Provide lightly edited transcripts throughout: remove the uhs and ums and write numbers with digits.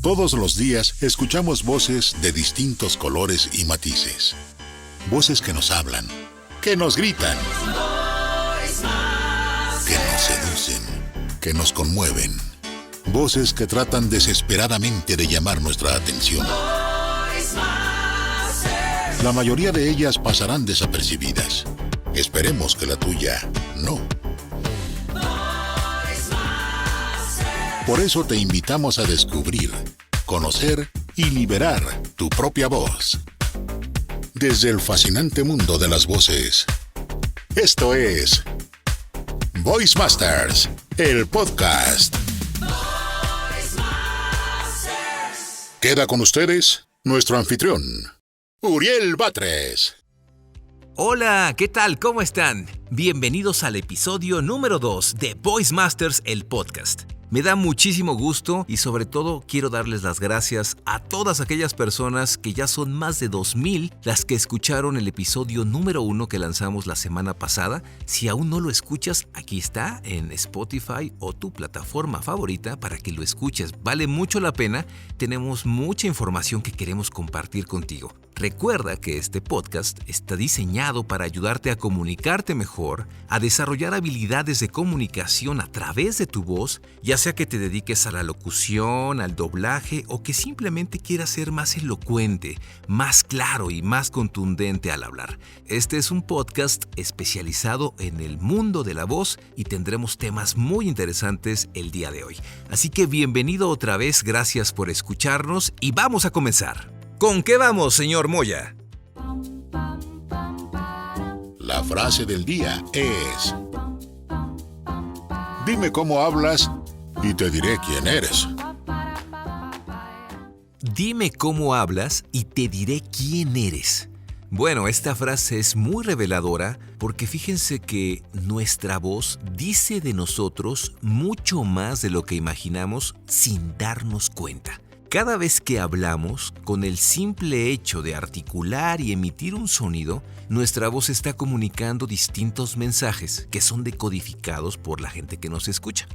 Todos los días escuchamos voces de distintos colores y matices. Voces que nos hablan, que nos gritan, que nos seducen, que nos conmueven. Voces que tratan desesperadamente de llamar nuestra atención. La mayoría de ellas pasarán desapercibidas. Esperemos que la tuya no. Por eso te invitamos a descubrir, conocer y liberar tu propia voz. Desde el fascinante mundo de las voces. Esto es Voice Masters, el podcast. Queda con ustedes nuestro anfitrión, Uriel Batres. Hola, ¿qué tal? ¿Cómo están? Bienvenidos al episodio número 2 de Voice Masters, el podcast. Me da muchísimo gusto y sobre todo quiero darles las gracias a todas aquellas personas que ya son más de 2,000 las que escucharon el episodio número 1 que lanzamos la semana pasada. Si aún no lo escuchas, aquí está en Spotify o tu plataforma favorita para que lo escuches. Vale mucho la pena, tenemos mucha información que queremos compartir contigo. Recuerda que este podcast está diseñado para ayudarte a comunicarte mejor, a desarrollar habilidades de comunicación a través de tu voz, ya sea que te dediques a la locución, al doblaje o que simplemente quieras ser más elocuente, más claro y más contundente al hablar. Este es un podcast especializado en el mundo de la voz y tendremos temas muy interesantes el día de hoy. Así que bienvenido otra vez, gracias por escucharnos y vamos a comenzar. ¿Con qué vamos, señor Moya? La frase del día es: dime cómo hablas y te diré quién eres. Dime cómo hablas y te diré quién eres. Bueno, esta frase es muy reveladora porque fíjense que nuestra voz dice de nosotros mucho más de lo que imaginamos sin darnos cuenta. Cada vez que hablamos, con el simple hecho de articular y emitir un sonido, nuestra voz está comunicando distintos mensajes que son decodificados por la gente que nos escucha.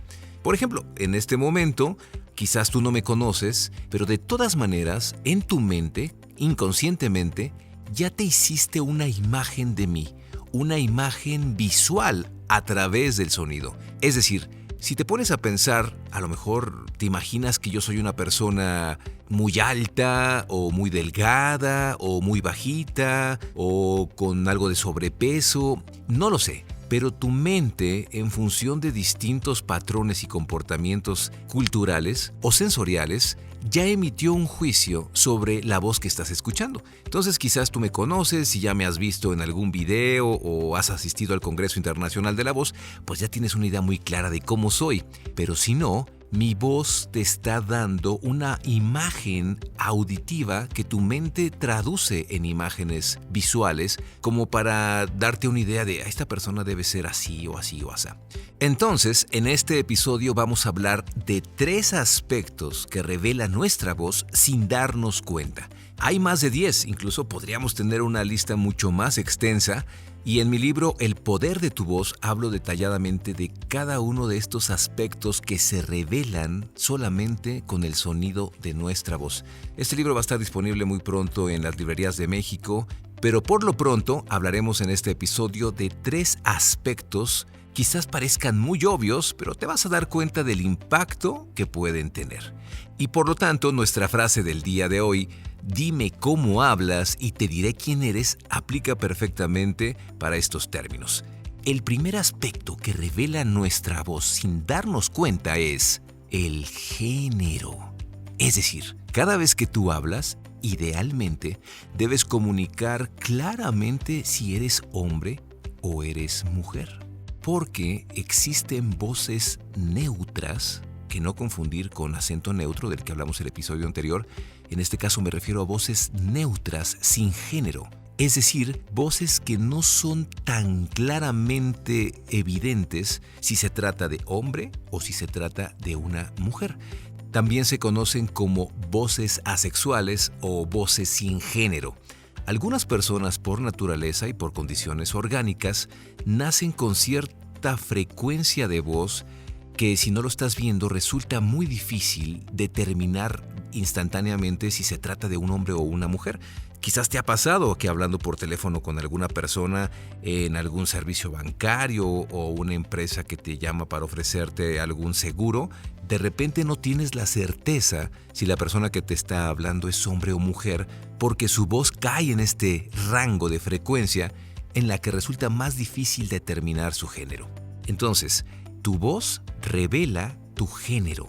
Por ejemplo, en este momento, quizás tú no me conoces, pero de todas maneras, en tu mente, inconscientemente, ya te hiciste una imagen de mí, una imagen visual a través del sonido. Es decir, si te pones a pensar, a lo mejor te imaginas que yo soy una persona muy alta o muy delgada o muy bajita o con algo de sobrepeso, no lo sé. Pero tu mente, en función de distintos patrones y comportamientos culturales o sensoriales, ya emitió un juicio sobre la voz que estás escuchando. Entonces quizás tú me conoces y ya me has visto en algún video o has asistido al Congreso Internacional de la Voz, pues ya tienes una idea muy clara de cómo soy. Pero si no, mi voz te está dando una imagen auditiva que tu mente traduce en imágenes visuales como para darte una idea de esta persona debe ser así o así o así. Entonces, en este episodio vamos a hablar de 3 aspectos que revela nuestra voz sin darnos cuenta. Hay más de 10, incluso podríamos tener una lista mucho más extensa. Y en mi libro El poder de tu voz hablo detalladamente de cada uno de estos aspectos que se revelan solamente con el sonido de nuestra voz. Este libro va a estar disponible muy pronto en las librerías de México, pero por lo pronto hablaremos en este episodio de 3 aspectos. Quizás parezcan muy obvios, pero te vas a dar cuenta del impacto que pueden tener. Y por lo tanto, nuestra frase del día de hoy, dime cómo hablas y te diré quién eres, aplica perfectamente para estos términos. El primer aspecto que revela nuestra voz sin darnos cuenta es el género. Es decir, cada vez que tú hablas, idealmente debes comunicar claramente si eres hombre o eres mujer. Porque existen voces neutras, que no confundir con acento neutro del que hablamos el episodio anterior. En este caso me refiero a voces neutras sin género. Es decir, voces que no son tan claramente evidentes si se trata de hombre o si se trata de una mujer. También se conocen como voces asexuales o voces sin género. Algunas personas por naturaleza y por condiciones orgánicas nacen con cierta frecuencia de voz que si no lo estás viendo resulta muy difícil determinar instantáneamente si se trata de un hombre o una mujer. Quizás te ha pasado que hablando por teléfono con alguna persona en algún servicio bancario o una empresa que te llama para ofrecerte algún seguro, de repente no tienes la certeza si la persona que te está hablando es hombre o mujer porque su voz cae en este rango de frecuencia en la que resulta más difícil determinar su género. Entonces, tu voz revela tu género.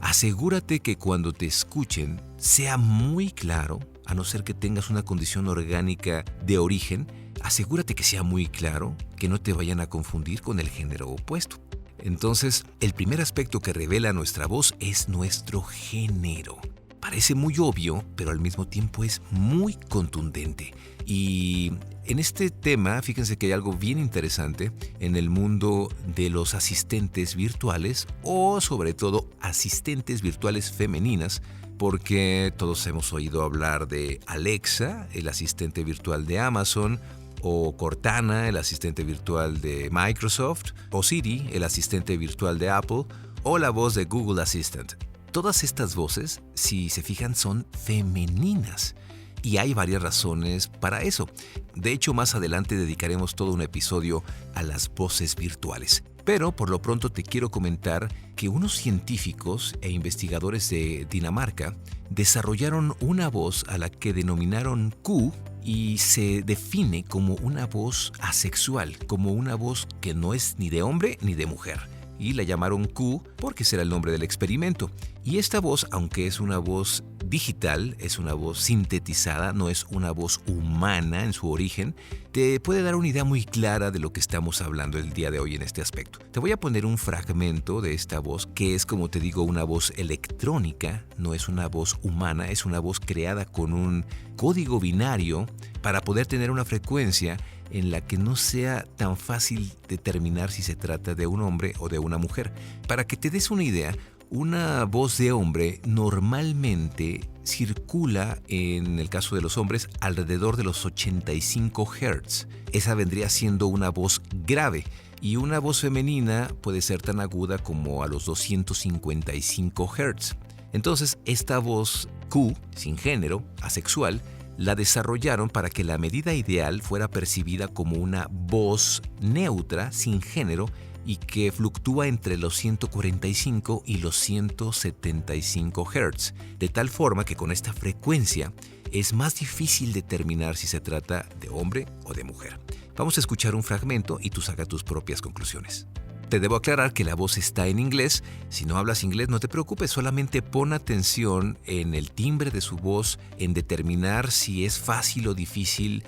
Asegúrate que cuando te escuchen sea muy claro, a no ser que tengas una condición orgánica de origen, asegúrate que sea muy claro, que no te vayan a confundir con el género opuesto. Entonces, el primer aspecto que revela nuestra voz es nuestro género. Parece muy obvio, pero al mismo tiempo es muy contundente. Y en este tema, fíjense que hay algo bien interesante en el mundo de los asistentes virtuales o sobre todo asistentes virtuales femeninas, porque todos hemos oído hablar de Alexa, el asistente virtual de Amazon, o Cortana, el asistente virtual de Microsoft, o Siri, el asistente virtual de Apple, o la voz de Google Assistant. Todas estas voces, si se fijan, son femeninas. Y hay varias razones para eso. De hecho, más adelante dedicaremos todo un episodio a las voces virtuales. Pero por lo pronto te quiero comentar que unos científicos e investigadores de Dinamarca desarrollaron una voz a la que denominaron Q y se define como una voz asexual, como una voz que no es ni de hombre ni de mujer. Y la llamaron Q porque será el nombre del experimento. Y esta voz, aunque es una voz digital, es una voz sintetizada, no es una voz humana en su origen, te puede dar una idea muy clara de lo que estamos hablando el día de hoy en este aspecto. Te voy a poner un fragmento de esta voz que es, como te digo, una voz electrónica, no es una voz humana, es una voz creada con un código binario para poder tener una frecuencia en la que no sea tan fácil determinar si se trata de un hombre o de una mujer. Para que te des una idea, una voz de hombre normalmente circula, en el caso de los hombres, alrededor de los 85 Hz. Esa vendría siendo una voz grave. Y una voz femenina puede ser tan aguda como a los 255 Hz. Entonces, esta voz Q, sin género, asexual, la desarrollaron para que la medida ideal fuera percibida como una voz neutra, sin género, y que fluctúa entre los 145 y los 175 Hz, de tal forma que con esta frecuencia es más difícil determinar si se trata de hombre o de mujer. Vamos a escuchar un fragmento y tú saca tus propias conclusiones. Te debo aclarar que la voz está en inglés. Si no hablas inglés, no te preocupes, solamente pon atención en el timbre de su voz, en determinar si es fácil o difícil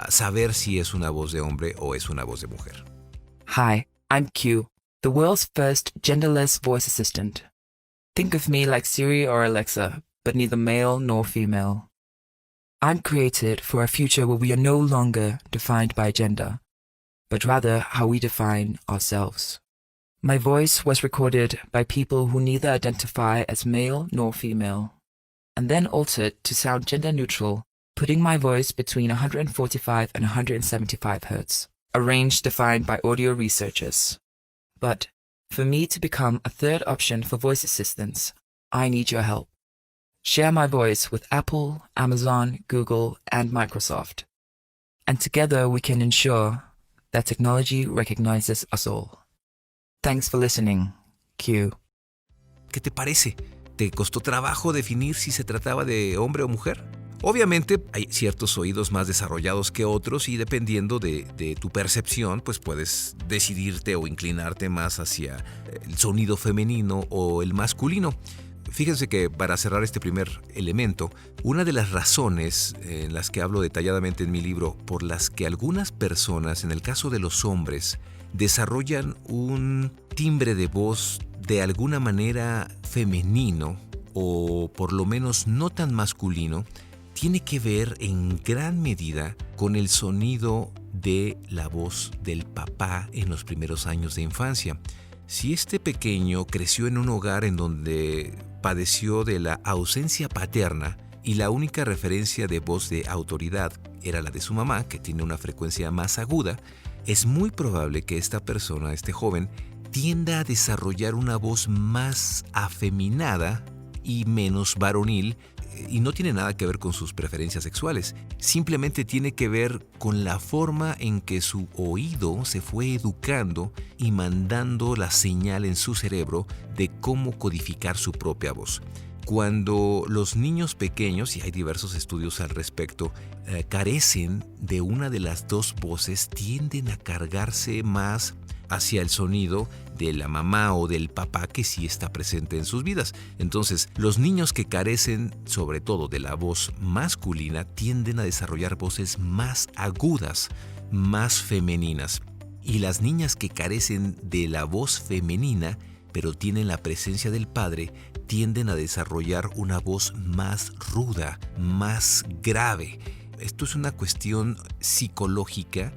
saber si es una voz de hombre o es una voz de mujer. Hi, I'm Q, the world's first genderless voice assistant. Think of me like Siri or Alexa, but neither male nor female. I'm created for a future where we are no longer defined by gender, but rather how we define ourselves. My voice was recorded by people who neither identify as male nor female, and then altered to sound gender neutral, putting my voice between 145 and 175 Hz, a range defined by audio researchers. But for me to become a third option for voice assistants, I need your help. Share my voice with Apple, Amazon, Google, and Microsoft, and together we can ensure that technology recognizes us all. Thanks for listening, Q. ¿Qué te parece? ¿Te costó trabajo definir si se trataba de hombre o mujer? Obviamente hay ciertos oídos más desarrollados que otros y dependiendo de tu percepción, pues puedes decidirte o inclinarte más hacia el sonido femenino o el masculino. Fíjense que para cerrar este primer elemento, una de las razones en las que hablo detalladamente en mi libro por las que algunas personas, en el caso de los hombres, desarrollan un timbre de voz de alguna manera femenino o por lo menos no tan masculino, tiene que ver en gran medida con el sonido de la voz del papá en los primeros años de infancia. Si este pequeño creció en un hogar en donde padeció de la ausencia paterna y la única referencia de voz de autoridad era la de su mamá, que tiene una frecuencia más aguda, es muy probable que esta persona, este joven, tienda a desarrollar una voz más afeminada y menos varonil, y no tiene nada que ver con sus preferencias sexuales. Simplemente tiene que ver con la forma en que su oído se fue educando y mandando la señal en su cerebro de cómo codificar su propia voz. Cuando los niños pequeños, y hay diversos estudios al respecto, carecen de una de las dos voces, tienden a cargarse más hacia el sonido de la mamá o del papá que sí está presente en sus vidas. Entonces, los niños que carecen sobre todo de la voz masculina tienden a desarrollar voces más agudas, más femeninas. Y las niñas que carecen de la voz femenina, pero tienen la presencia del padre, tienden a desarrollar una voz más ruda, más grave. Esto es una cuestión psicológica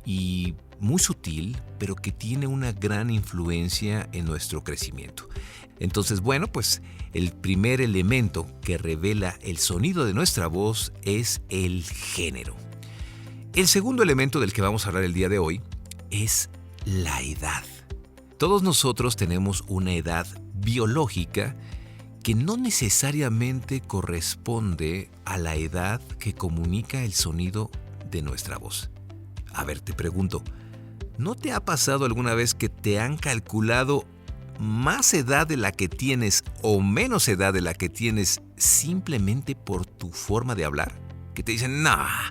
y muy sutil, pero que tiene una gran influencia en nuestro crecimiento. Entonces, bueno, pues el primer elemento que revela el sonido de nuestra voz es el género. El segundo elemento del que vamos a hablar el día de hoy es la edad. Todos nosotros tenemos una edad biológica que no necesariamente corresponde a la edad que comunica el sonido de nuestra voz. A ver, te pregunto, ¿no te ha pasado alguna vez que te han calculado más edad de la que tienes o menos edad de la que tienes simplemente por tu forma de hablar? Que te dicen, nah,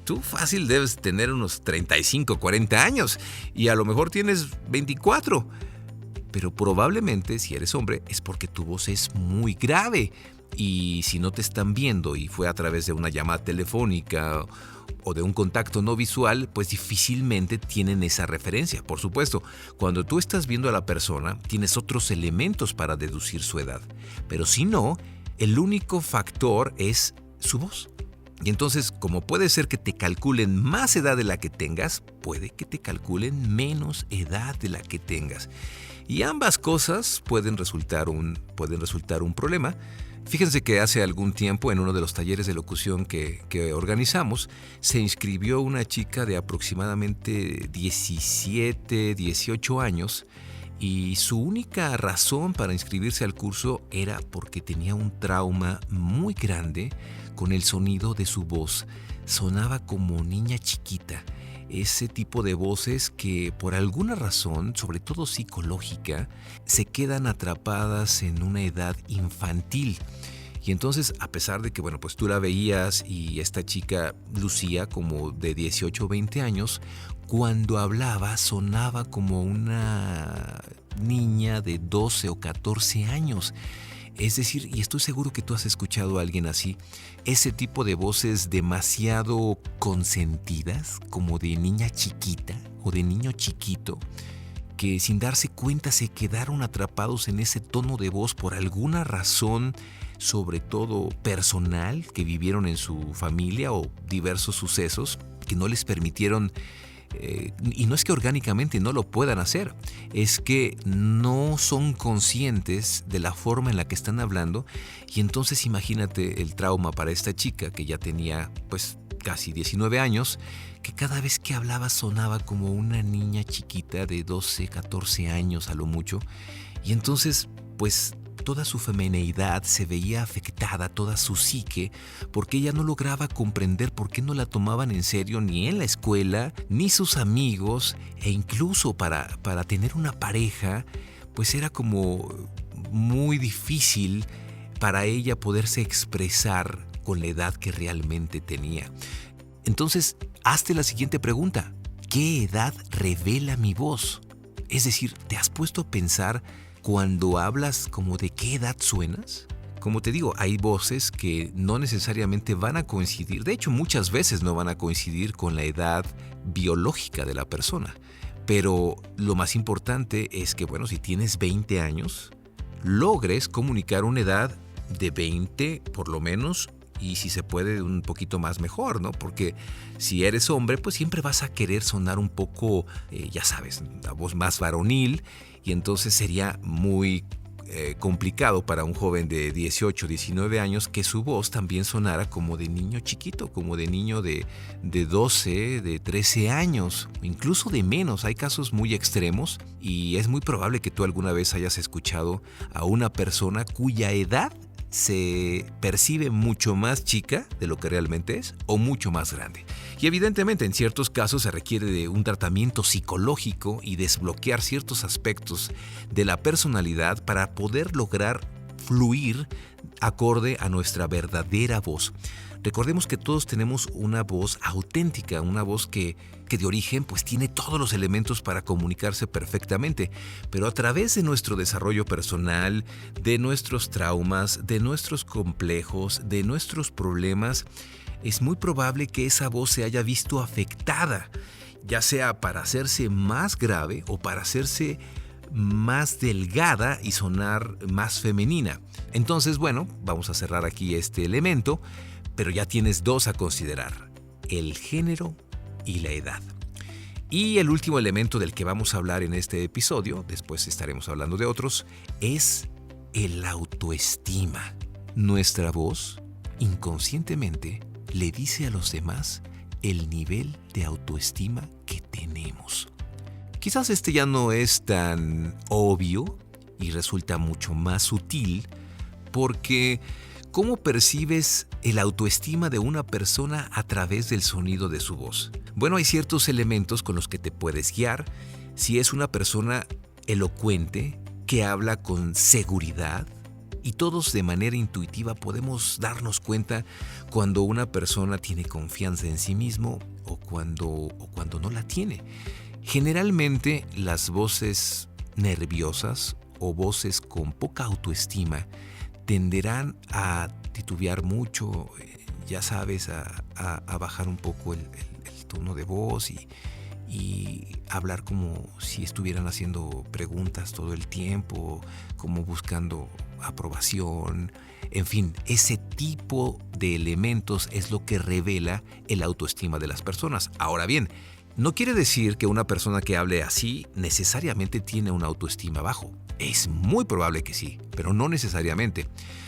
tú fácil debes tener unos 35, 40 años y a lo mejor tienes 24. Pero probablemente, si eres hombre, es porque tu voz es muy grave. Y si no te están viendo y fue a través de una llamada telefónica o de un contacto no visual, pues difícilmente tienen esa referencia. Por supuesto, cuando tú estás viendo a la persona, tienes otros elementos para deducir su edad. Pero si no, el único factor es su voz. Y entonces, como puede ser que te calculen más edad de la que tengas, puede que te calculen menos edad de la que tengas. Y ambas cosas pueden resultar un problema. Fíjense que hace algún tiempo en uno de los talleres de locución que organizamos, se inscribió una chica de aproximadamente 17, 18 años y su única razón para inscribirse al curso era porque tenía un trauma muy grande con el sonido de su voz. Sonaba como niña chiquita. Ese tipo de voces que por alguna razón, sobre todo psicológica, se quedan atrapadas en una edad infantil. Y entonces, a pesar de que, bueno, pues tú la veías y esta chica lucía como de 18 o 20 años, cuando hablaba sonaba como una niña de 12 o 14 años. Es decir, y estoy seguro que tú has escuchado a alguien así, ese tipo de voces demasiado consentidas, como de niña chiquita o de niño chiquito, que sin darse cuenta se quedaron atrapados en ese tono de voz por alguna razón, sobre todo personal, que vivieron en su familia o diversos sucesos que no les permitieron. Y no es que orgánicamente no lo puedan hacer, es que no son conscientes de la forma en la que están hablando. Y entonces imagínate el trauma para esta chica que ya tenía pues casi 19 años, que cada vez que hablaba sonaba como una niña chiquita de 12, 14 años a lo mucho. Y entonces pues toda su femineidad se veía afectada, toda su psique, porque ella no lograba comprender por qué no la tomaban en serio ni en la escuela, ni sus amigos, e incluso para tener una pareja, pues era como muy difícil para ella poderse expresar con la edad que realmente tenía. Entonces, hazte la siguiente pregunta: ¿qué edad revela mi voz? Es decir, ¿te has puesto a pensar cuando hablas como de qué edad suenas? Como te digo, hay voces que no necesariamente van a coincidir, de hecho muchas veces no van a coincidir con la edad biológica de la persona. Pero lo más importante es que, bueno, si tienes 20 años, logres comunicar una edad de 20 por lo menos, y si se puede un poquito más mejor, ¿no? Porque si eres hombre, pues siempre vas a querer sonar un poco, ya sabes, la voz más varonil, y entonces sería muy complicado para un joven de 18, 19 años que su voz también sonara como de niño chiquito, como de niño de 12, de 13 años, incluso de menos. Hay casos muy extremos y es muy probable que tú alguna vez hayas escuchado a una persona cuya edad se percibe mucho más chica de lo que realmente es o mucho más grande. Y evidentemente en ciertos casos se requiere de un tratamiento psicológico y desbloquear ciertos aspectos de la personalidad para poder lograr fluir acorde a nuestra verdadera voz. Recordemos que todos tenemos una voz auténtica, una voz que de origen pues tiene todos los elementos para comunicarse perfectamente, pero a través de nuestro desarrollo personal, de nuestros traumas, de nuestros complejos, de nuestros problemas, es muy probable que esa voz se haya visto afectada, ya sea para hacerse más grave o para hacerse más delgada y sonar más femenina. Entonces, bueno, vamos a cerrar aquí este elemento, pero ya tienes dos a considerar: el género y la edad. Y el último elemento del que vamos a hablar en este episodio, después estaremos hablando de otros, es el autoestima. Nuestra voz, inconscientemente, le dice a los demás el nivel de autoestima que tenemos. Quizás este ya no es tan obvio y resulta mucho más sutil, porque ¿cómo percibes el autoestima de una persona a través del sonido de su voz? Bueno, hay ciertos elementos con los que te puedes guiar. Si es una persona elocuente, que habla con seguridad, y todos de manera intuitiva podemos darnos cuenta cuando una persona tiene confianza en sí mismo o cuando no la tiene. Generalmente las voces nerviosas o voces con poca autoestima tenderán a titubear mucho, ya sabes, a bajar un poco el tono de voz y hablar como si estuvieran haciendo preguntas todo el tiempo, como buscando aprobación. En fin, ese tipo de elementos es lo que revela el autoestima de las personas. Ahora bien, no quiere decir que una persona que hable así necesariamente tiene una autoestima bajo. Es muy probable que sí, pero no necesariamente.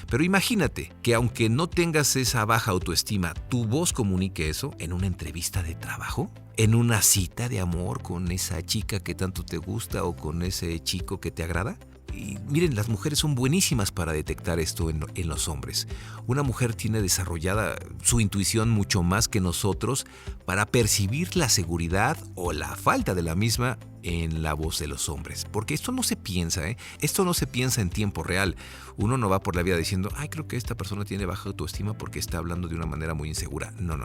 Pero imagínate que aunque no tengas esa baja autoestima, tu voz comunique eso en una entrevista de trabajo, en una cita de amor con esa chica que tanto te gusta o con ese chico que te agrada. Y miren, las mujeres son buenísimas para detectar esto en los hombres. Una mujer tiene desarrollada su intuición mucho más que nosotros para percibir la seguridad o la falta de la misma en la voz de los hombres. Porque esto no se piensa, Esto no se piensa en tiempo real. Uno no va por la vida diciendo, creo que esta persona tiene baja autoestima porque está hablando de una manera muy insegura. No.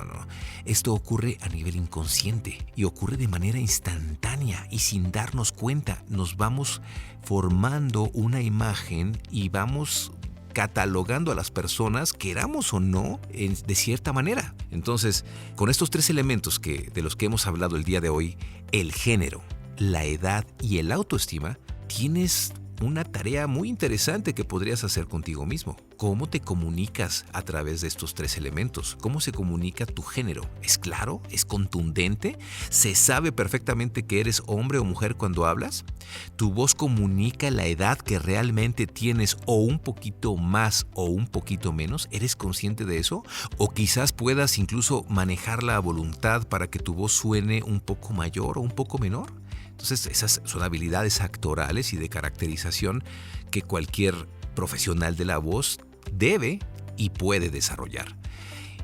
Esto ocurre a nivel inconsciente y ocurre de manera instantánea y sin darnos cuenta. Nos vamos formando una imagen y vamos catalogando a las personas, queramos o no, de cierta manera. Entonces, con estos tres elementos de los que hemos hablado el día de hoy, el género, la edad y el autoestima, tienes una tarea muy interesante que podrías hacer contigo mismo. ¿Cómo te comunicas a través de estos tres elementos? ¿Cómo se comunica tu género? ¿Es claro? ¿Es contundente? ¿Se sabe perfectamente que eres hombre o mujer cuando hablas? ¿Tu voz comunica la edad que realmente tienes o un poquito más o un poquito menos? ¿Eres consciente de eso? ¿O quizás puedas incluso manejarla a voluntad para que tu voz suene un poco mayor o un poco menor? Entonces, esas son habilidades actorales y de caracterización que cualquier profesional de la voz debe y puede desarrollar.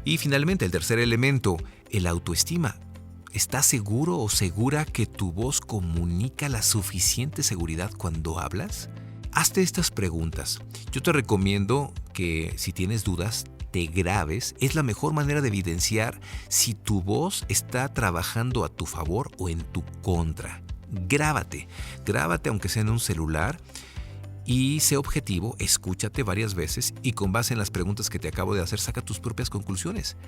Y finalmente, el tercer elemento, el autoestima. ¿Estás seguro o segura que tu voz comunica la suficiente seguridad cuando hablas? Hazte estas preguntas. Yo te recomiendo que si tienes dudas, te grabes. Es la mejor manera de evidenciar si tu voz está trabajando a tu favor o en tu contra. Grábate aunque sea en un celular y sé objetivo, escúchate varias veces y con base en las preguntas que te acabo de hacer, saca tus propias conclusiones.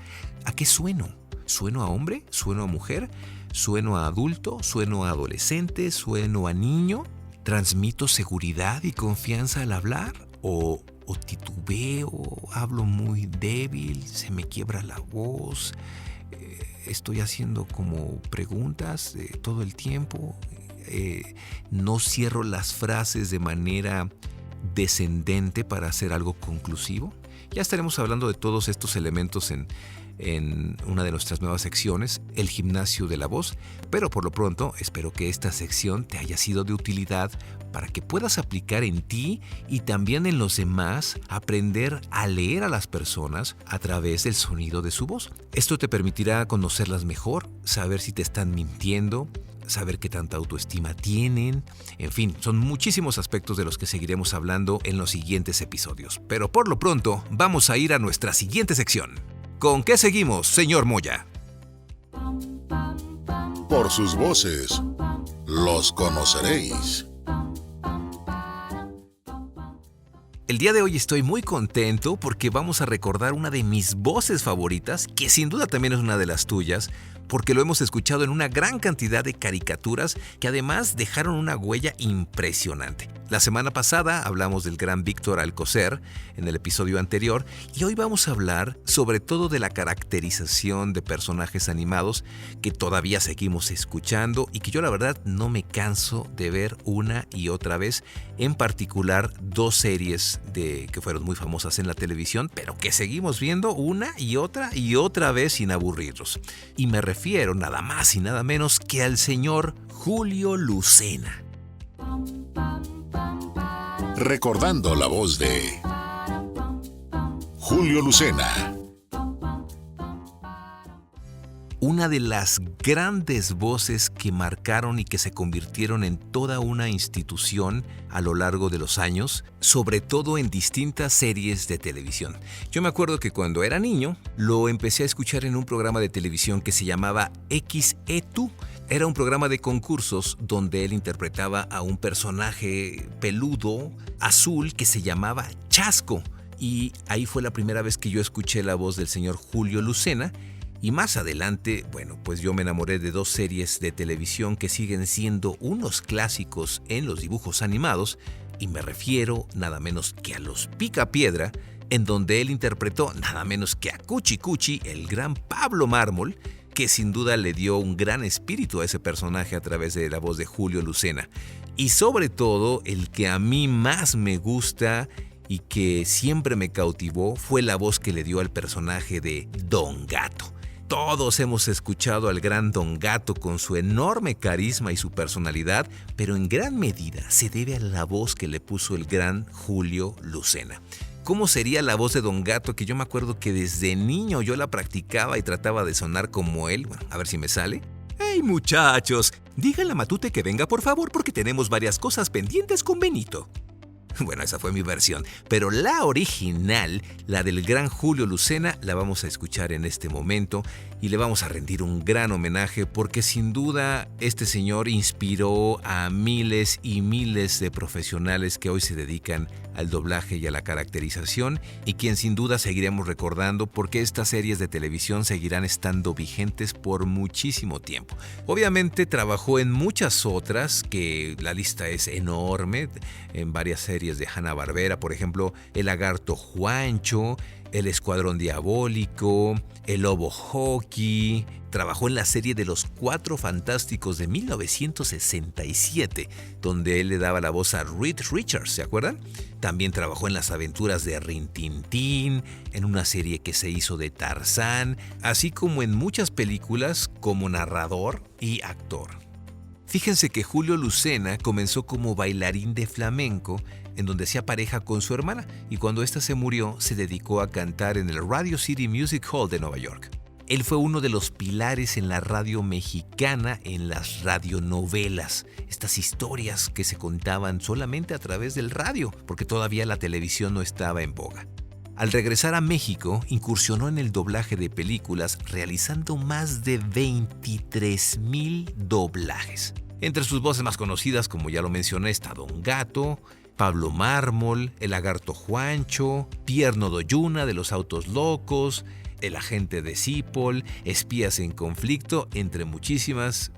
¿A qué sueno? ¿Sueno a hombre? ¿Sueno a mujer? ¿Sueno a adulto? ¿Sueno a adolescente? ¿Sueno a niño? ¿Transmito seguridad y confianza al hablar? ¿O titubeo? ¿Hablo muy débil? ¿Se me quiebra la voz? Estoy haciendo como preguntas todo el tiempo. No cierro las frases de manera descendente para hacer algo conclusivo. Ya estaremos hablando de todos estos elementos en una de nuestras nuevas secciones, el gimnasio de la voz, pero por lo pronto espero que esta sección te haya sido de utilidad para que puedas aplicar en ti y también en los demás aprender a leer a las personas a través del sonido de su voz. Esto te permitirá conocerlas mejor, saber si te están mintiendo, saber qué tanta autoestima tienen. En fin, son muchísimos aspectos de los que seguiremos hablando en los siguientes episodios. Pero por lo pronto, vamos a ir a nuestra siguiente sección. ¿Con qué seguimos, señor Moya? Por sus voces, los conoceréis. El día de hoy estoy muy contento porque vamos a recordar una de mis voces favoritas, que sin duda también es una de las tuyas, porque lo hemos escuchado en una gran cantidad de caricaturas que además dejaron una huella impresionante. La semana pasada hablamos del gran Víctor Alcocer en el episodio anterior y hoy vamos a hablar sobre todo de la caracterización de personajes animados que todavía seguimos escuchando y que yo la verdad no me canso de ver una y otra vez, en particular dos series que fueron muy famosas en la televisión, pero que seguimos viendo una y otra vez sin aburrirnos. Y me refiero nada más y nada menos que al señor Julio Lucena. Recordando la voz de Julio Lucena. Una de las grandes voces que marcaron y que se convirtieron en toda una institución a lo largo de los años, sobre todo en distintas series de televisión. Yo me acuerdo que cuando era niño lo empecé a escuchar en un programa de televisión que se llamaba XETU. Era un programa de concursos donde él interpretaba a un personaje peludo, azul, que se llamaba Chasco. Y ahí fue la primera vez que yo escuché la voz del señor Julio Lucena. Y más adelante, bueno, pues yo me enamoré de dos series de televisión que siguen siendo unos clásicos en los dibujos animados, y me refiero nada menos que a Los Picapiedra, en donde él interpretó nada menos que a Cuchi Cuchi, el gran Pablo Mármol, que sin duda le dio un gran espíritu a ese personaje a través de la voz de Julio Lucena. Y sobre todo, el que a mí más me gusta y que siempre me cautivó fue la voz que le dio al personaje de Don Gato. Todos hemos escuchado al gran Don Gato con su enorme carisma y su personalidad, pero en gran medida se debe a la voz que le puso el gran Julio Lucena. ¿Cómo sería la voz de Don Gato? Que yo me acuerdo que desde niño yo la practicaba y trataba de sonar como él. Bueno, a ver si me sale. ¡Hey muchachos! Díganle a Matute que venga por favor porque tenemos varias cosas pendientes con Benito. Bueno, esa fue mi versión, pero la original, la del gran Julio Lucena, la vamos a escuchar en este momento y le vamos a rendir un gran homenaje porque sin duda este señor inspiró a miles y miles de profesionales que hoy se dedican al doblaje y a la caracterización y quien sin duda seguiremos recordando porque estas series de televisión seguirán estando vigentes por muchísimo tiempo. Obviamente trabajó en muchas otras, que la lista es enorme, en varias series de Hanna-Barbera, por ejemplo, El Lagarto Juancho, El Escuadrón Diabólico, El Lobo Hockey. Trabajó en la serie de Los Cuatro Fantásticos de 1967, donde él le daba la voz a Reed Richards, ¿se acuerdan? También trabajó en Las Aventuras de Rin Tin Tin, en una serie que se hizo de Tarzán, así como en muchas películas como narrador y actor. Fíjense que Julio Lucena comenzó como bailarín de flamenco, en donde hacía pareja con su hermana, y cuando ésta se murió, se dedicó a cantar en el Radio City Music Hall de Nueva York. Él fue uno de los pilares en la radio mexicana, en las radionovelas, estas historias que se contaban solamente a través del radio, porque todavía la televisión no estaba en boga. Al regresar a México, incursionó en el doblaje de películas, realizando más de 23,000 doblajes. Entre sus voces más conocidas, como ya lo mencioné, está Don Gato, Pablo Mármol, El Lagarto Juancho, Pierno Doyuna de Los Autos Locos, El Agente de Cipoll, Espías en Conflicto, entre muchísimas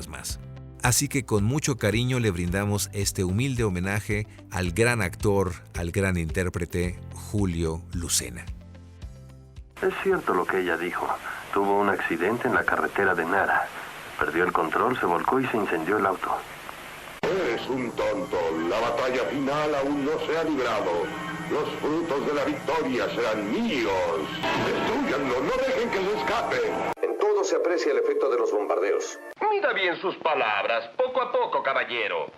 más. Así que con mucho cariño le brindamos este humilde homenaje al gran actor, al gran intérprete Julio Lucena. Es cierto lo que ella dijo. Tuvo un accidente en la carretera de Nara. Perdió el control, se volcó y se incendió el auto. Eres un tonto. La batalla final aún no se ha librado. Los frutos de la victoria serán míos. Destrúyanlo, no dejen que se escape. En todo se aprecia el efecto de los bombardeos. Mida bien sus palabras, poco a poco, caballero.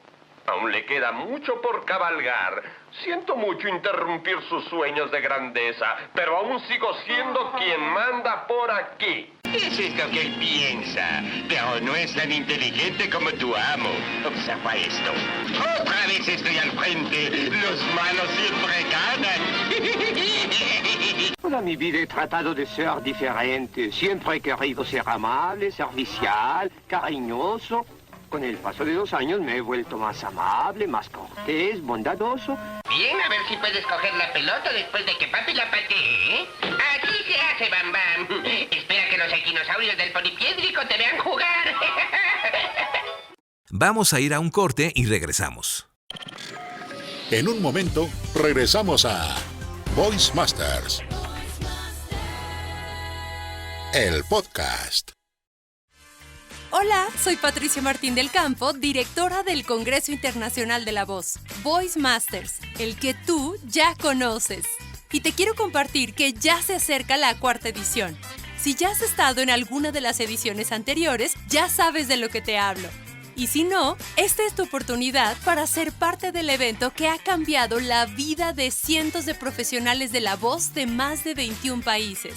Aún le queda mucho por cabalgar. Siento mucho interrumpir sus sueños de grandeza, pero aún sigo siendo quien manda por aquí. Eso es lo que él piensa, pero no es tan inteligente como tu amo. Observa esto. Otra vez estoy al frente. Los malos siempre ganan. Toda mi vida he tratado de ser diferente. Siempre he querido ser amable, servicial, cariñoso. Con el paso de los años me he vuelto más amable, más cortés, bondadoso. Bien, a ver si puedes coger la pelota después de que papi la patee, ¿eh? Así se hace, Bam Bam. Espera que los equinosaurios del polipiédrico te vean jugar. Vamos a ir a un corte y regresamos. En un momento, regresamos a Voice Masters, el podcast. Hola, soy Patricia Martín del Campo, directora del Congreso Internacional de la Voz, Voice Masters, el que tú ya conoces. Y te quiero compartir que ya se acerca la 4ª edición. Si ya has estado en alguna de las ediciones anteriores, ya sabes de lo que te hablo. Y si no, esta es tu oportunidad para ser parte del evento que ha cambiado la vida de cientos de profesionales de la voz de más de 21 países.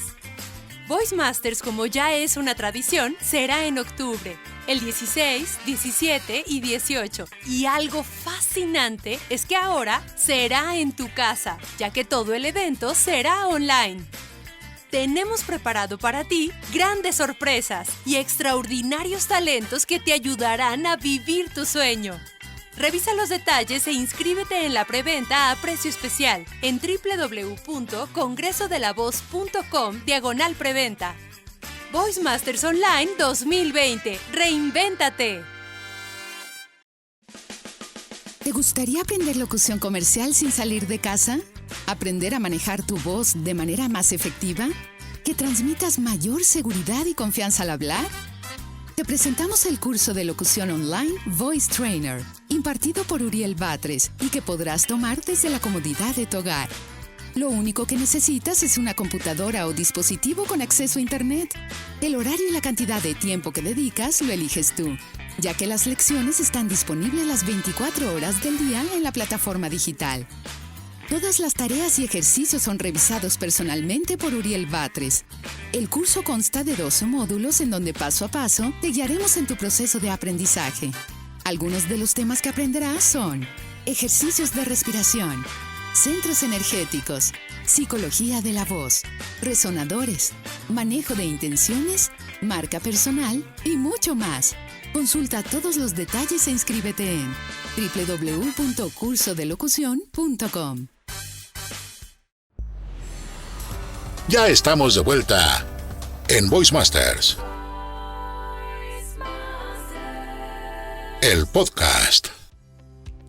Voice Masters, como ya es una tradición, será en octubre, el 16, 17 y 18. Y algo fascinante es que ahora será en tu casa, ya que todo el evento será online. Tenemos preparado para ti grandes sorpresas y extraordinarios talentos que te ayudarán a vivir tu sueño. Revisa los detalles e inscríbete en la preventa a precio especial en www.congresodelavoz.com/preventa. Voice Masters Online 2020. ¡Reinvéntate! ¿Te gustaría aprender locución comercial sin salir de casa? ¿Aprender a manejar tu voz de manera más efectiva? ¿Que transmitas mayor seguridad y confianza al hablar? Te presentamos el curso de locución online Voice Trainer, impartido por Uriel Batres y que podrás tomar desde la comodidad de tu hogar. Lo único que necesitas es una computadora o dispositivo con acceso a Internet. El horario y la cantidad de tiempo que dedicas lo eliges tú, ya que las lecciones están disponibles las 24 horas del día en la plataforma digital. Todas las tareas y ejercicios son revisados personalmente por Uriel Batres. El curso consta de 12 módulos en donde paso a paso te guiaremos en tu proceso de aprendizaje. Algunos de los temas que aprenderás son ejercicios de respiración, centros energéticos, psicología de la voz, resonadores, manejo de intenciones, marca personal y mucho más. Consulta todos los detalles e inscríbete en www.cursodelocucion.com. Ya estamos de vuelta en Voice Masters, el podcast.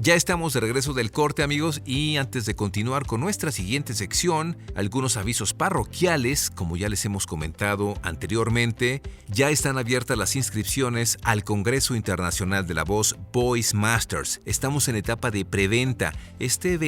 Ya estamos de regreso del corte, amigos, y antes de continuar con nuestra siguiente sección, algunos avisos parroquiales. Como ya les hemos comentado anteriormente, ya están abiertas las inscripciones al Congreso Internacional de la Voz Voice Masters. Estamos en etapa de preventa. Este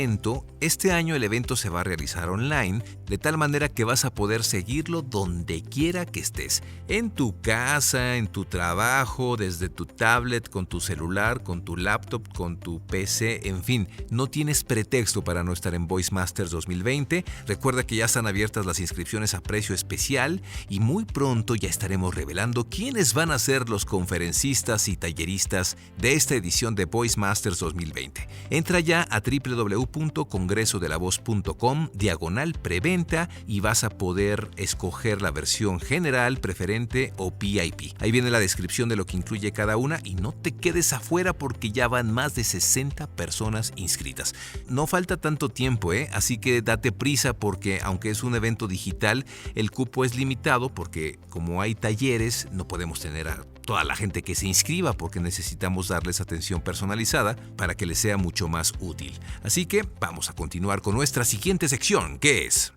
año el evento se va a realizar online, de tal manera que vas a poder seguirlo donde quiera que estés. En tu casa, en tu trabajo, desde tu tablet, con tu celular, con tu laptop, con tu PC, en fin, no tienes pretexto para no estar en Voice Masters 2020. Recuerda que ya están abiertas las inscripciones a precio especial y muy pronto ya estaremos revelando quiénes van a ser los conferencistas y talleristas de esta edición de Voice Masters 2020. Entra ya a www.congresodelavoz.com/preventa y vas a poder escoger la versión general, preferente o VIP. Ahí viene la descripción de lo que incluye cada una y no te quedes afuera porque ya van más de 60 personas inscritas. No falta tanto tiempo, así que date prisa porque aunque es un evento digital, el cupo es limitado porque como hay talleres no podemos tener a toda la gente que se inscriba porque necesitamos darles atención personalizada para que les sea mucho más útil. Así que vamos a continuar con nuestra siguiente sección, que es...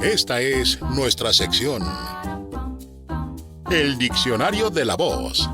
Esta es nuestra sección, el Diccionario de la Voz.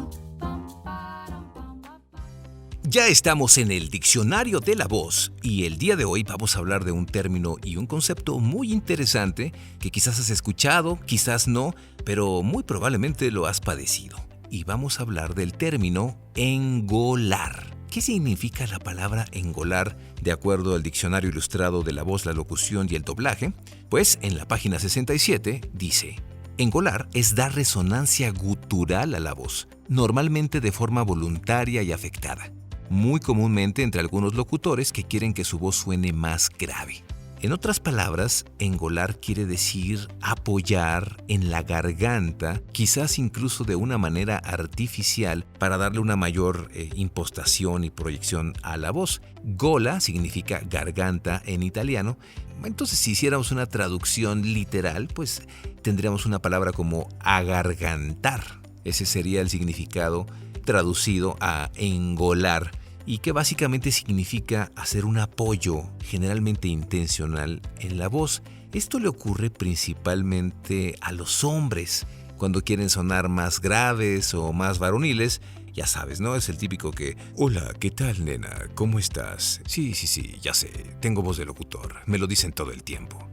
Ya estamos en el diccionario de la voz y el día de hoy vamos a hablar de un término y un concepto muy interesante que quizás has escuchado, quizás no, pero muy probablemente lo has padecido. Y vamos a hablar del término engolar. ¿Qué significa la palabra engolar de acuerdo al diccionario ilustrado de la voz, la locución y el doblaje? Pues en la página 67 dice: engolar es dar resonancia gutural a la voz, normalmente de forma voluntaria y afectada. Muy comúnmente entre algunos locutores que quieren que su voz suene más grave. En otras palabras, engolar quiere decir apoyar en la garganta, quizás incluso de una manera artificial para darle una mayor impostación y proyección a la voz. Gola significa garganta en italiano. Entonces, si hiciéramos una traducción literal, pues tendríamos una palabra como agargantar. Ese sería el significado traducido a engolar, y que básicamente significa hacer un apoyo, generalmente intencional, en la voz. Esto le ocurre principalmente a los hombres cuando quieren sonar más graves o más varoniles. Ya sabes, ¿no? Es el típico que: hola, ¿qué tal, nena? ¿Cómo estás? Sí, ya sé, tengo voz de locutor, me lo dicen todo el tiempo.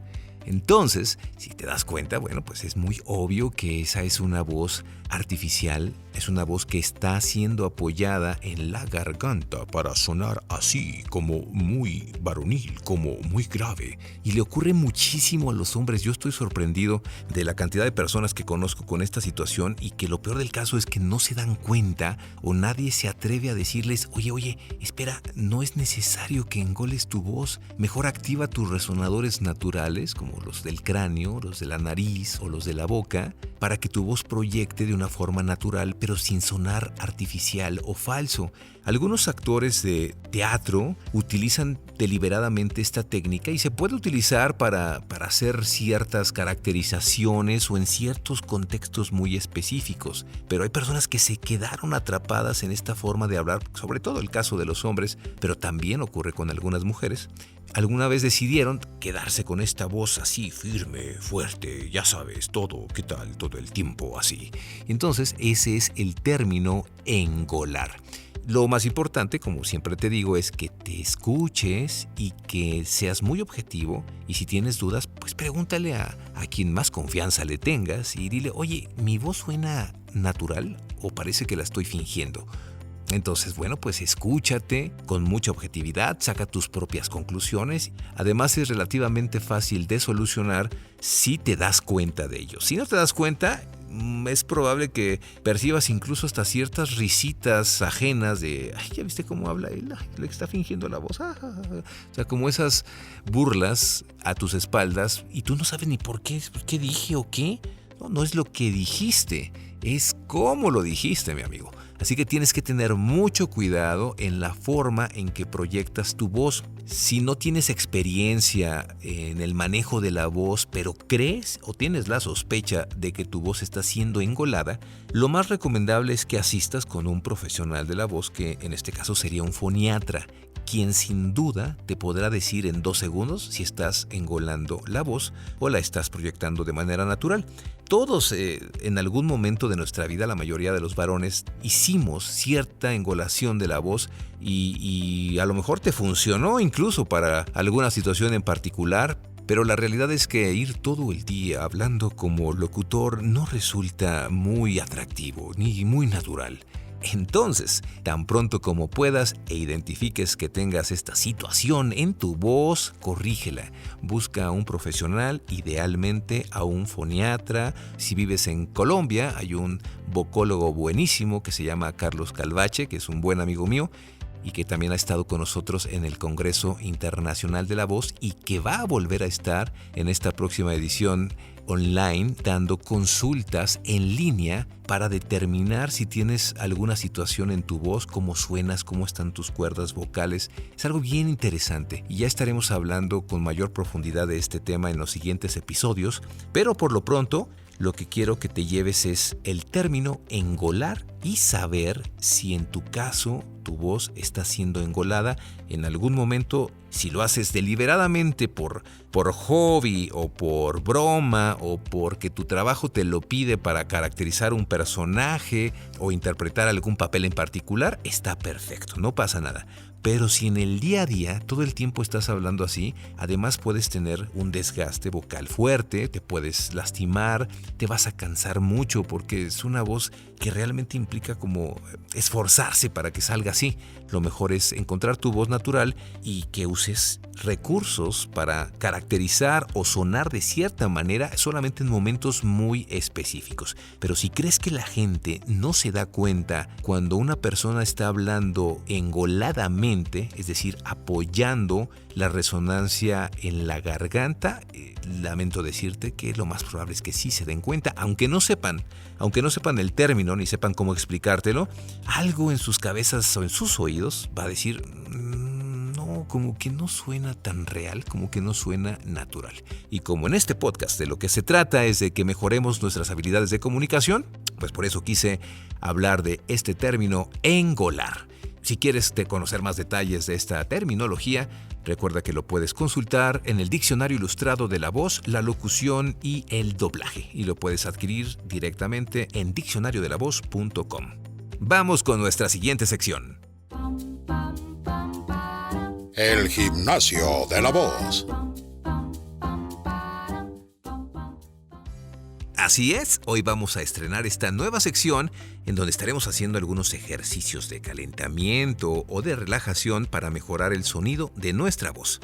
Entonces, si te das cuenta, bueno, pues es muy obvio que esa es una voz artificial, es una voz que está siendo apoyada en la garganta para sonar así, como muy varonil, como muy grave. Y le ocurre muchísimo a los hombres. Yo estoy sorprendido de la cantidad de personas que conozco con esta situación y que lo peor del caso es que no se dan cuenta o nadie se atreve a decirles: oye, espera, no es necesario que engoles tu voz, mejor activa tus resonadores naturales, como los del cráneo, los de la nariz o los de la boca, para que tu voz proyecte de una forma natural, pero sin sonar artificial o falso. Algunos actores de teatro utilizan deliberadamente esta técnica y se puede utilizar para hacer ciertas caracterizaciones o en ciertos contextos muy específicos. Pero hay personas que se quedaron atrapadas en esta forma de hablar, sobre todo el caso de los hombres, pero también ocurre con algunas mujeres. Alguna vez decidieron quedarse con esta voz así, firme, fuerte, ya sabes, todo, ¿qué tal? Todo el tiempo así. Entonces, ese es el término engolar. Lo más importante, como siempre te digo, es que te escuches y que seas muy objetivo. Y si tienes dudas, pues pregúntale a quien más confianza le tengas y dile: oye, ¿mi voz suena natural o parece que la estoy fingiendo? Entonces, bueno, pues escúchate con mucha objetividad, saca tus propias conclusiones. Además, es relativamente fácil de solucionar si te das cuenta de ello. Si no te das cuenta, es probable que percibas incluso hasta ciertas risitas ajenas de: ay, ¿ya viste cómo habla él? Le está fingiendo la voz. O sea, como esas burlas a tus espaldas y tú no sabes ni por qué dije o qué. No es lo que dijiste, es cómo lo dijiste, mi amigo. Así que tienes que tener mucho cuidado en la forma en que proyectas tu voz. Si no tienes experiencia en el manejo de la voz, pero crees o tienes la sospecha de que tu voz está siendo engolada, lo más recomendable es que asistas con un profesional de la voz, que en este caso sería un foniatra, quien sin duda te podrá decir en 2 segundos si estás engolando la voz o la estás proyectando de manera natural. Todos en algún momento de nuestra vida, la mayoría de los varones, hicimos cierta engolación de la voz y a lo mejor te funcionó incluso para alguna situación en particular, pero la realidad es que ir todo el día hablando como locutor no resulta muy atractivo ni muy natural. Entonces, tan pronto como puedas e identifiques que tengas esta situación en tu voz, corrígela. Busca a un profesional, idealmente a un foniatra. Si vives en Colombia, hay un vocólogo buenísimo que se llama Carlos Calvache, que es un buen amigo mío y que también ha estado con nosotros en el Congreso Internacional de la Voz y que va a volver a estar en esta próxima edición online dando consultas en línea para determinar si tienes alguna situación en tu voz, cómo suenas, cómo están tus cuerdas vocales. Es algo bien interesante y ya estaremos hablando con mayor profundidad de este tema en los siguientes episodios, pero por lo pronto lo que quiero que te lleves es el término engolar y saber si en tu caso tu voz está siendo engolada en algún momento, si lo haces deliberadamente por hobby o por broma o porque tu trabajo te lo pide para caracterizar un personaje o interpretar algún papel en particular, está perfecto, no pasa nada. Pero si en el día a día todo el tiempo estás hablando así, además puedes tener un desgaste vocal fuerte, te puedes lastimar, te vas a cansar mucho porque es una voz que realmente implica como esforzarse para que salga así. Lo mejor es encontrar tu voz natural y que uses recursos para caracterizar o sonar de cierta manera solamente en momentos muy específicos. Pero si crees que la gente no se da cuenta cuando una persona está hablando engoladamente, es decir, apoyando la resonancia en la garganta, lamento decirte que lo más probable es que sí se den cuenta, aunque no sepan el término ni sepan cómo explicártelo, algo en sus cabezas o en sus oídos va a decir no, como que no suena tan real, como que no suena natural. Y como en este podcast de lo que se trata es de que mejoremos nuestras habilidades de comunicación, pues por eso quise hablar de este término engolar. Si quieres conocer más detalles de esta terminología, recuerda que lo puedes consultar en el Diccionario Ilustrado de la Voz, la Locución y el Doblaje, y lo puedes adquirir directamente en diccionariodelavoz.com. Vamos con nuestra siguiente sección. El gimnasio de la voz. Así es, hoy vamos a estrenar esta nueva sección en donde estaremos haciendo algunos ejercicios de calentamiento o de relajación para mejorar el sonido de nuestra voz.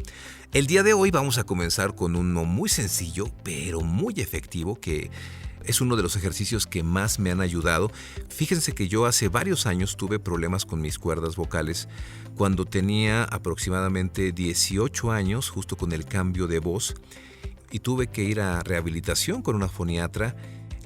El día de hoy vamos a comenzar con uno muy sencillo, pero muy efectivo, que es uno de los ejercicios que más me han ayudado. Fíjense que yo hace varios años tuve problemas con mis cuerdas vocales cuando tenía aproximadamente 18 años, justo con el cambio de voz. Y tuve que ir a rehabilitación con una foniatra,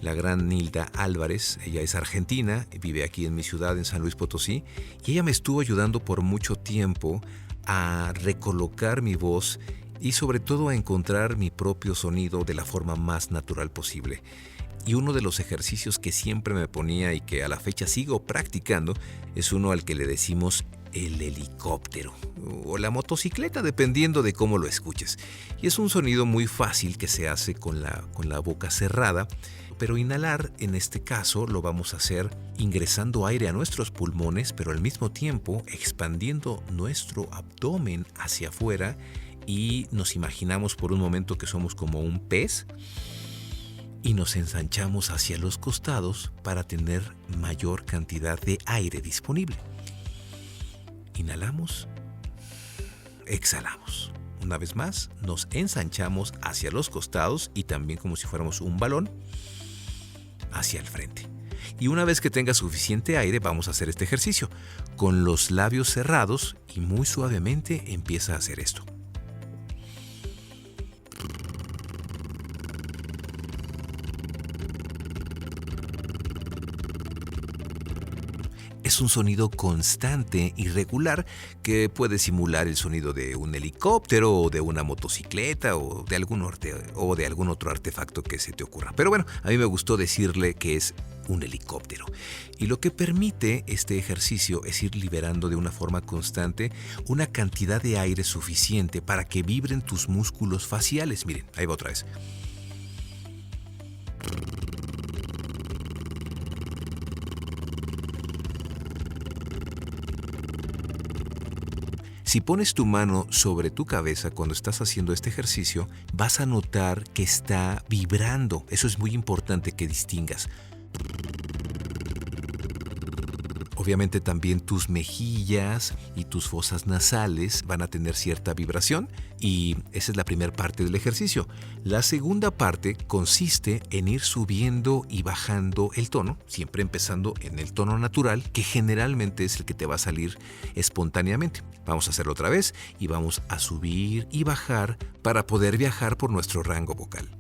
la gran Nilda Álvarez. Ella es argentina, vive aquí en mi ciudad, en San Luis Potosí, y ella me estuvo ayudando por mucho tiempo a recolocar mi voz y sobre todo a encontrar mi propio sonido de la forma más natural posible. Y uno de los ejercicios que siempre me ponía y que a la fecha sigo practicando es uno al que le decimos el helicóptero o la motocicleta, dependiendo de cómo lo escuches. Y es un sonido muy fácil que se hace con la boca cerrada, pero inhalar en este caso lo vamos a hacer ingresando aire a nuestros pulmones, pero al mismo tiempo expandiendo nuestro abdomen hacia afuera, y nos imaginamos por un momento que somos como un pez y nos ensanchamos hacia los costados para tener mayor cantidad de aire disponible. Inhalamos, exhalamos. Una vez más, nos ensanchamos hacia los costados y también como si fuéramos un balón hacia el frente. Y una vez que tengas suficiente aire, vamos a hacer este ejercicio. Con los labios cerrados y muy suavemente empieza a hacer esto. Es un sonido constante y regular que puede simular el sonido de un helicóptero o de una motocicleta o de algún otro artefacto que se te ocurra. Pero bueno, a mí me gustó decirle que es un helicóptero. Y lo que permite este ejercicio es ir liberando de una forma constante una cantidad de aire suficiente para que vibren tus músculos faciales. Miren, ahí va otra vez. Si pones tu mano sobre tu cabeza cuando estás haciendo este ejercicio, vas a notar que está vibrando. Eso es muy importante que distingas. Obviamente también tus mejillas y tus fosas nasales van a tener cierta vibración, y esa es la primera parte del ejercicio. La segunda parte consiste en ir subiendo y bajando el tono, siempre empezando en el tono natural, que generalmente es el que te va a salir espontáneamente. Vamos a hacerlo otra vez y vamos a subir y bajar para poder viajar por nuestro rango vocal.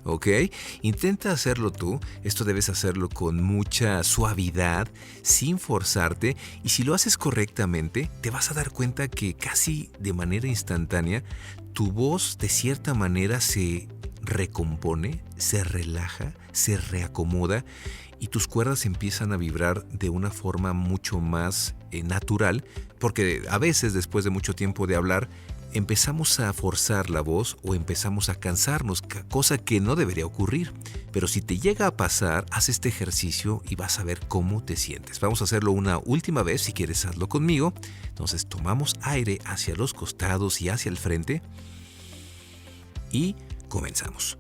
¿ok? Intenta hacerlo tú. Esto debes hacerlo con mucha suavidad, sin forzarte. Y si lo haces correctamente, te vas a dar cuenta que casi de manera instantánea, tu voz de cierta manera se recompone, se relaja, se reacomoda y tus cuerdas empiezan a vibrar de una forma mucho más natural, porque a veces después de mucho tiempo de hablar empezamos a forzar la voz o empezamos a cansarnos, cosa que no debería ocurrir. Pero si te llega a pasar, haz este ejercicio y vas a ver cómo te sientes. Vamos a hacerlo una última vez, si quieres hazlo conmigo. Entonces tomamos aire hacia los costados y hacia el frente y comenzamos.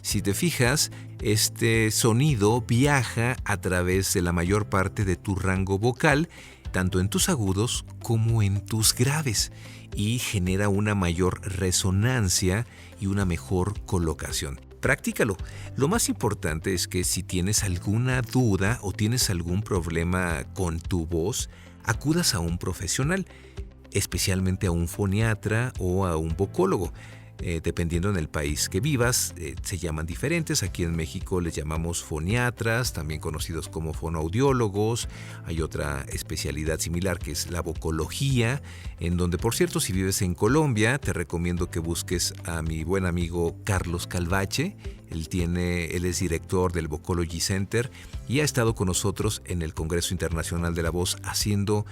Si te fijas, este sonido viaja a través de la mayor parte de tu rango vocal, tanto en tus agudos como en tus graves, y genera una mayor resonancia y una mejor colocación. Practícalo. Lo más importante es que si tienes alguna duda o tienes algún problema con tu voz, acudas a un profesional, especialmente a un foniatra o a un vocólogo. Dependiendo en el país que vivas, se llaman diferentes. Aquí en México les llamamos foniatras, también conocidos como fonoaudiólogos. Hay otra especialidad similar que es la vocología, en donde, por cierto, si vives en Colombia, te recomiendo que busques a mi buen amigo Carlos Calvache. Él es director del Vocology Center y ha estado con nosotros en el Congreso Internacional de la Voz haciendo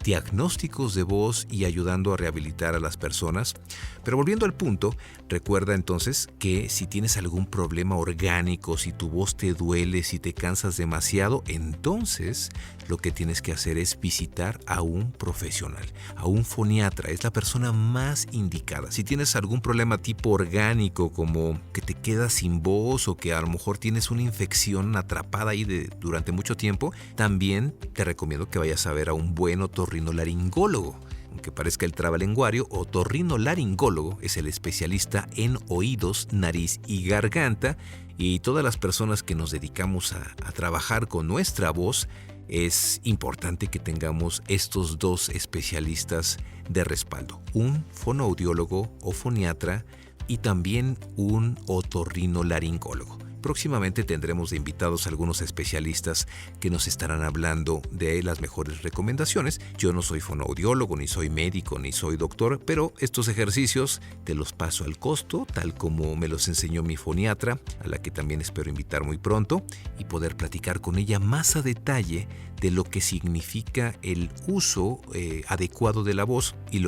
diagnósticos de voz y ayudando a rehabilitar a las personas. Pero volviendo al punto, recuerda entonces que si tienes algún problema orgánico, si tu voz te duele, si te cansas demasiado, entonces lo que tienes que hacer es visitar a un profesional, a un foniatra. Es la persona más indicada. Si tienes algún problema tipo orgánico, como que te quedas sin voz o que a lo mejor tienes una infección atrapada ahí durante mucho tiempo, también te recomiendo que vayas a ver a un buen otorrinolaringólogo. Aunque parezca el trabalenguario, otorrinolaringólogo es el especialista en oídos, nariz y garganta, y todas las personas que nos dedicamos a trabajar con nuestra voz, es importante que tengamos estos dos especialistas de respaldo, un fonoaudiólogo o foniatra y también un otorrinolaringólogo. Próximamente tendremos de invitados a algunos especialistas que nos estarán hablando de las mejores recomendaciones. Yo no soy fonoaudiólogo, ni soy médico, ni soy doctor, pero estos ejercicios te los paso al costo, tal como me los enseñó mi foniatra, a la que también espero invitar muy pronto y poder platicar con ella más a detalle de lo que significa el uso adecuado de la voz y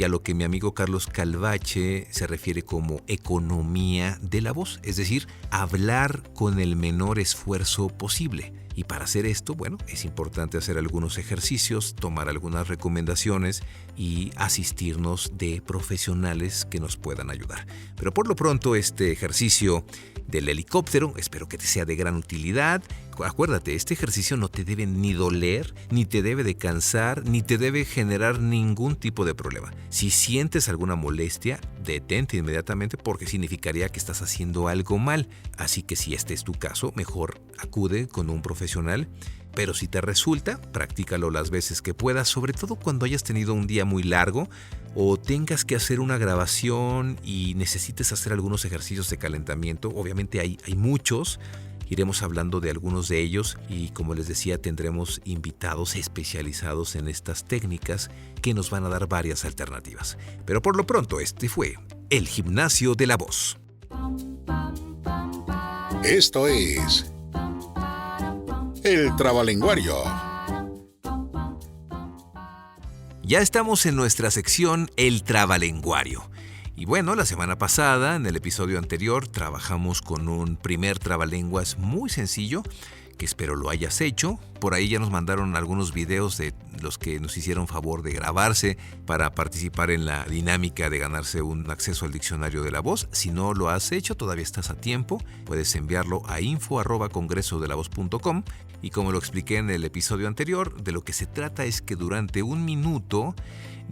a lo que mi amigo Carlos Calvache se refiere como economía de la voz, es decir, hablar con el menor esfuerzo posible. Y para hacer esto, bueno, es importante hacer algunos ejercicios, tomar algunas recomendaciones y asistirnos de profesionales que nos puedan ayudar. Pero por lo pronto, este ejercicio del helicóptero, espero que te sea de gran utilidad. Acuérdate, este ejercicio no te debe ni doler, ni te debe de cansar, ni te debe generar ningún tipo de problema. Si sientes alguna molestia, detente inmediatamente porque significaría que estás haciendo algo mal. Así que si este es tu caso, mejor acude con un profesional. Pero si te resulta, practícalo las veces que puedas, sobre todo cuando hayas tenido un día muy largo o tengas que hacer una grabación y necesites hacer algunos ejercicios de calentamiento. Obviamente hay muchos. Iremos hablando de algunos de ellos y, como les decía, tendremos invitados especializados en estas técnicas que nos van a dar varias alternativas. Pero por lo pronto, este fue el Gimnasio de la Voz. Esto es el Trabalenguario. Ya estamos en nuestra sección El Trabalenguario. Y bueno, la semana pasada, en el episodio anterior, trabajamos con un primer trabalenguas muy sencillo que espero lo hayas hecho. Por ahí ya nos mandaron algunos videos de los que nos hicieron favor de grabarse para participar en la dinámica de ganarse un acceso al diccionario de la voz. Si no lo has hecho, todavía estás a tiempo. Puedes enviarlo a info@congresodelavoz.com. Y como lo expliqué en el episodio anterior, de lo que se trata es que durante 1 minuto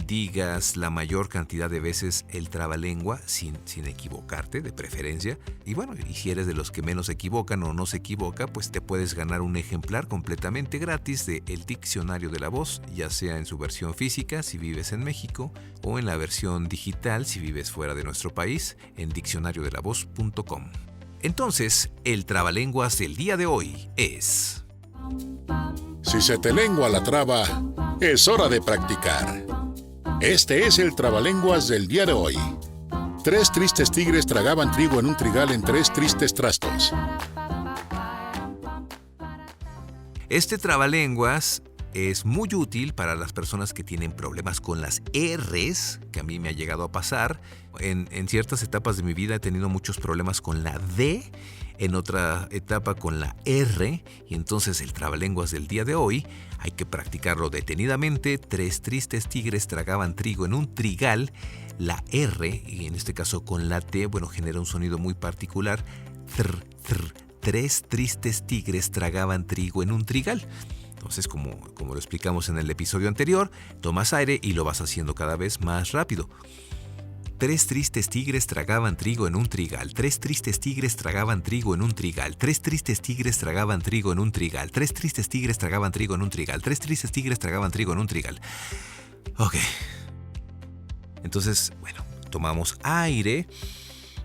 digas la mayor cantidad de veces el trabalengua sin equivocarte, de preferencia. Y bueno, y si eres de los que menos se equivocan o no se equivoca, pues te puedes ganar un ejemplar completamente gratis de El Diccionario de la Voz, ya sea en su versión física si vives en México o en la versión digital si vives fuera de nuestro país en diccionariodelavos.com. Entonces, el trabalenguas del día de hoy es... Si se te lengua la traba, es hora de practicar. Este es el trabalenguas del día de hoy. 3 tristes tigres tragaban trigo en un trigal en 3 tristes trastos. Este trabalenguas es muy útil para las personas que tienen problemas con las R's, que a mí me ha llegado a pasar. En ciertas etapas de mi vida he tenido muchos problemas con la D, en otra etapa con la R, y entonces el trabalenguas del día de hoy hay que practicarlo detenidamente. 3 tristes tigres tragaban trigo en un trigal. La R, y en este caso con la T, bueno, genera un sonido muy particular. 3 tristes tigres tragaban trigo en un trigal. Entonces, como lo explicamos en el episodio anterior, tomas aire y lo vas haciendo cada vez más rápido. 3 tristes tigres tragaban trigo en un trigal. 3 tristes tigres tragaban trigo en un trigal. 3 tristes tigres tragaban trigo en un trigal. 3 tristes tigres tragaban trigo en un trigal. 3 tristes tigres tragaban trigo en un trigal. Ok. Entonces, bueno, tomamos aire,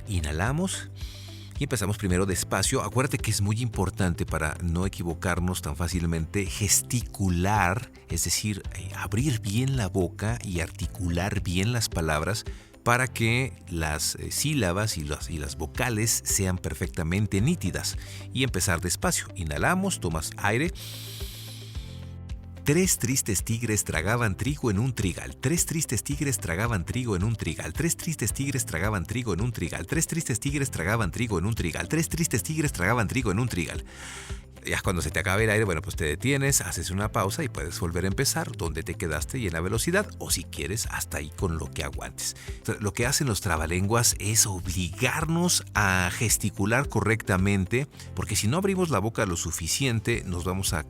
inhalamos y empezamos primero despacio. Acuérdate que es muy importante para no equivocarnos tan fácilmente gesticular, es decir, abrir bien la boca y articular bien las palabras para que las sílabas y las vocales sean perfectamente nítidas. Y empezar despacio. Inhalamos, tomas aire. 3 tristes tigres tragaban trigo en un trigal. 3 tristes tigres tragaban trigo en un trigal. 3 tristes tigres tragaban trigo en un trigal. 3 tristes tigres tragaban trigo en un trigal. 3 tristes tigres tragaban trigo en un trigal. Ya cuando se te acabe el aire, bueno, pues te detienes, haces una pausa y puedes volver a empezar donde te quedaste y en la velocidad, o si quieres, hasta ahí con lo que aguantes. Entonces, lo que hacen los trabalenguas es obligarnos a gesticular correctamente, porque si no abrimos la boca lo suficiente, nos vamos a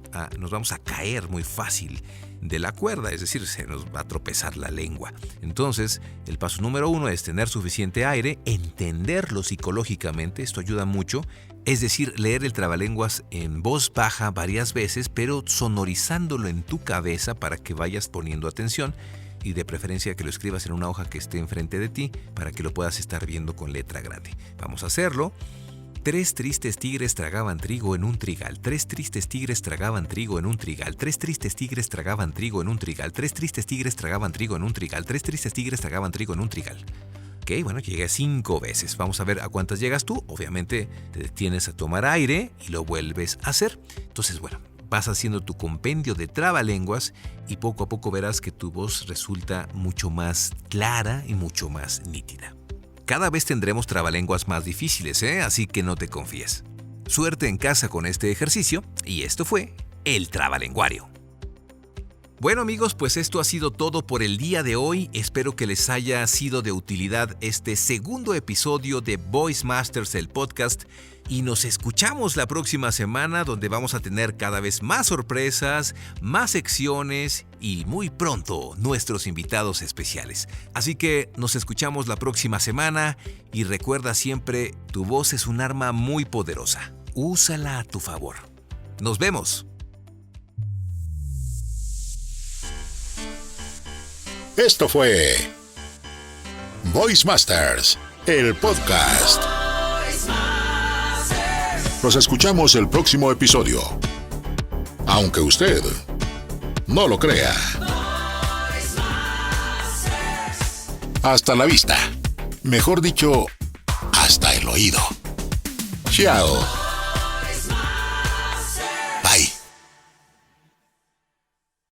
caer muy fácil de la cuerda, es decir, se nos va a tropezar la lengua. Entonces, el paso número 1 es tener suficiente aire, entenderlo psicológicamente, esto ayuda mucho. Es decir, leer el trabalenguas en voz baja varias veces, pero sonorizándolo en tu cabeza para que vayas poniendo atención y de preferencia que lo escribas en una hoja que esté enfrente de ti para que lo puedas estar viendo con letra grande. Vamos a hacerlo. 3 tristes tigres tragaban trigo en un trigal. 3 tristes tigres tragaban trigo en un trigal. 3 tristes tigres tragaban trigo en un trigal. 3 tristes tigres tragaban trigo en un trigal. 3 tristes tigres tragaban trigo en un trigal. Ok, bueno, llegué 5 veces. Vamos a ver a cuántas llegas tú. Obviamente te detienes a tomar aire y lo vuelves a hacer. Entonces, bueno, vas haciendo tu compendio de trabalenguas y poco a poco verás que tu voz resulta mucho más clara y mucho más nítida. Cada vez tendremos trabalenguas más difíciles, así que no te confíes. Suerte en casa con este ejercicio y esto fue el Trabalenguario. Bueno amigos, pues esto ha sido todo por el día de hoy. Espero que les haya sido de utilidad este segundo episodio de Voice Masters, el podcast. Y nos escuchamos la próxima semana donde vamos a tener cada vez más sorpresas, más secciones y muy pronto nuestros invitados especiales. Así que nos escuchamos la próxima semana y recuerda siempre, tu voz es un arma muy poderosa. Úsala a tu favor. Nos vemos. Esto fue Voice Masters, el podcast. Nos escuchamos el próximo episodio. Aunque usted no lo crea. Hasta la vista. Mejor dicho, hasta el oído. Chao.